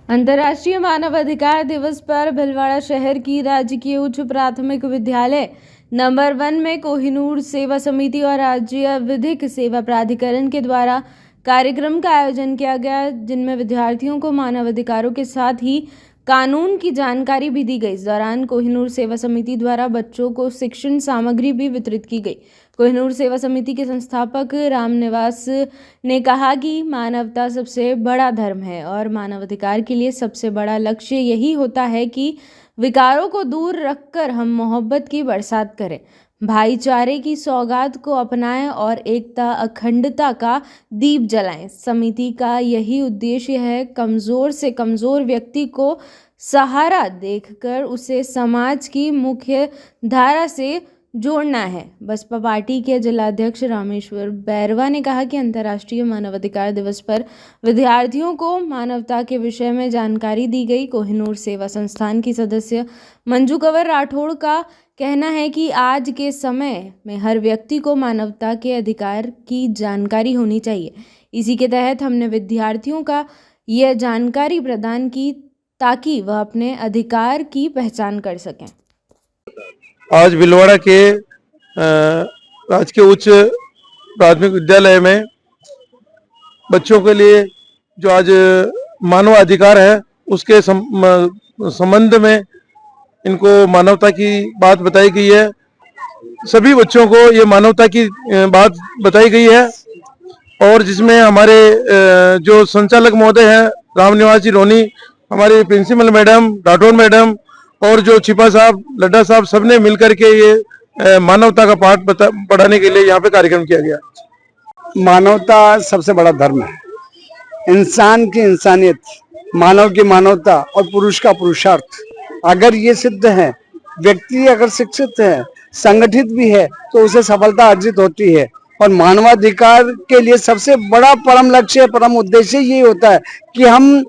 अंतर्राष्ट्रीय मानवाधिकार दिवस पर भीलवाड़ा शहर की राजकीय उच्च प्राथमिक विद्यालय नंबर 1 में कोहिनूर सेवा समिति और राज्य विधिक सेवा प्राधिकरण के द्वारा कार्यक्रम का आयोजन किया गया, जिनमें विद्यार्थियों को मानवाधिकारों के साथ ही कानून की जानकारी भी दी गई। इस दौरान कोहिनूर सेवा समिति द्वारा बच्चों को शिक्षण सामग्री भी वितरित की गई। कोहिनूर सेवा समिति के संस्थापक रामनिवास ने कहा कि मानवता सबसे बड़ा धर्म है और मानवाधिकार के लिए सबसे बड़ा लक्ष्य यही होता है कि विकारों को दूर रखकर हम मोहब्बत की बरसात करें, भाईचारे की सौगात को अपनाएं और एकता अखंडता का दीप जलाएं। समिति का यही उद्देश्य है कमजोर से कमजोर व्यक्ति को सहारा देखकर उसे समाज की मुख्य धारा से जोड़ना है। बसपा पार्टी के जिलाध्यक्ष रामेश्वर बैरवा ने कहा कि अंतर्राष्ट्रीय मानवाधिकार दिवस पर विद्यार्थियों को मानवता के विषय में जानकारी दी गई। कोहिनूर सेवा संस्थान की सदस्य मंजू कंवर राठौड़ का कहना है कि आज के समय में हर व्यक्ति को मानवता के अधिकार की जानकारी होनी चाहिए। इसी के तहत हमने विद्यार्थियों का यह जानकारी प्रदान की ताकि वह अपने अधिकार की पहचान कर सकें। आज भीलवाड़ा के राजकीय उच्च प्राथमिक विद्यालय में बच्चों के लिए जो आज मानव अधिकार है उसके संबंध में इनको मानवता की बात बताई गई है। सभी बच्चों को ये मानवता की बात बताई गई है और जिसमें हमारे जो संचालक महोदय हैं रामनिवास जी रोनी, हमारी प्रिंसिपल मैडम राठौड़ मैडम और जो छिपा साहब लड्डा साहब सबने मिलकर के ये मानवता का पाठ पढ़ाने के लिए यहाँ पे कार्यक्रम किया गया। मानवता सबसे बड़ा धर्म है। इंसान की इंसानियत, मानव की मानवता और पुरुष का पुरुषार्थ अगर ये सिद्ध है, व्यक्ति अगर शिक्षित है, संगठित भी है तो उसे सफलता अर्जित होती है। और मानवाधिकार के लिए सबसे बड़ा परम लक्ष्य, परम उद्देश्य ये होता है कि हम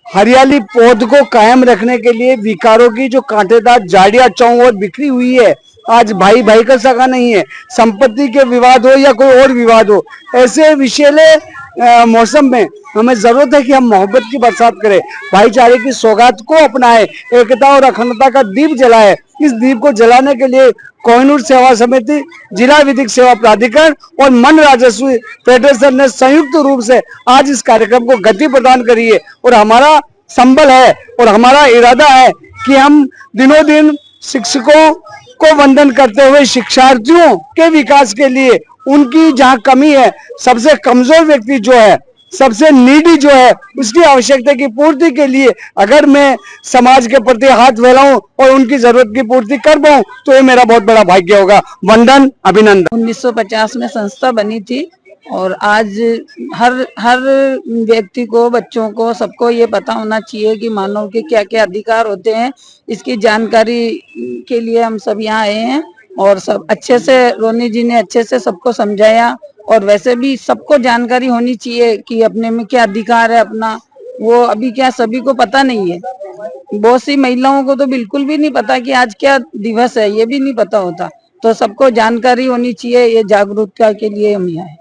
हरियाली पौध को कायम रखने के लिए विकारों की जो कांटेदार झाड़ियां चारों ओर बिखरी हुई है, आज भाई भाई का सगा नहीं है, संपत्ति के विवाद हो या कोई और विवाद हो, ऐसे विषैले मौसम में हमें जरूरत है कि हम मोहब्बत की बरसात करें, भाईचारे की सौगात को अपनाएं, एकता और अखंडता का दीप जलाएं। इस दीप को जलाने के लिए कोहिनूर सेवा समिति, जिला विधिक सेवा प्राधिकरण और मन राजस्व फेडरेशन ने संयुक्त रूप से आज इस कार्यक्रम को गति प्रदान करी है। और हमारा संबल है और हमारा इरादा है कि हम दिनों दिन शिक्षकों को वंदन करते हुए शिक्षार्थियों के विकास के लिए उनकी जहां कमी है, सबसे कमजोर व्यक्ति जो है, सबसे नीडी जो है, उसकी आवश्यकता की पूर्ति के लिए अगर मैं समाज के प्रति हाथ फैलाऊं और उनकी जरूरत की पूर्ति कर पाऊं तो ये मेरा बहुत बड़ा भाग्य होगा। वंदन, अभिनंदन। 1950 में संस्था बनी थी और आज हर व्यक्ति को, बच्चों को, सबको ये पता होना चाहिए कि मानव के क्या क्या अधिकार होते हैं। इसकी जानकारी के लिए हम सब यहाँ आए हैं और सब अच्छे से, रोनी जी ने अच्छे से सबको समझाया। और वैसे भी सबको जानकारी होनी चाहिए कि अपने में क्या अधिकार है अपना, वो अभी क्या सभी को पता नहीं है। बहुत सी महिलाओं को तो बिल्कुल भी नहीं पता कि आज क्या दिवस है, ये भी नहीं पता होता। तो सबको जानकारी होनी चाहिए, ये जागरूकता के लिए हम यहाँ आए।